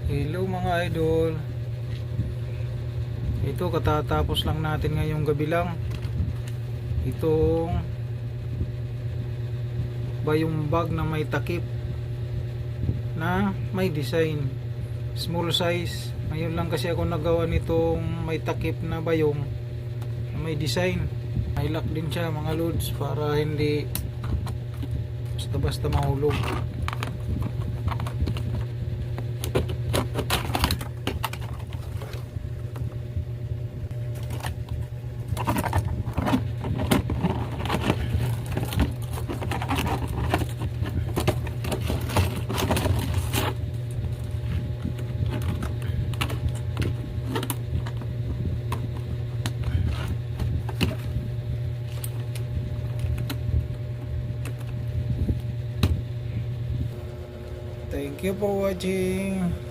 Hello mga idol. Ito katatapos lang natin ngayong gabi lang. Itong bayong bag na may takip na may design. Small size. Ngayon lang kasi ako nagawa nitong may takip na bayong na may design. May lock din siya mga loads para hindi basta-basta mahulog. Thank you for watching.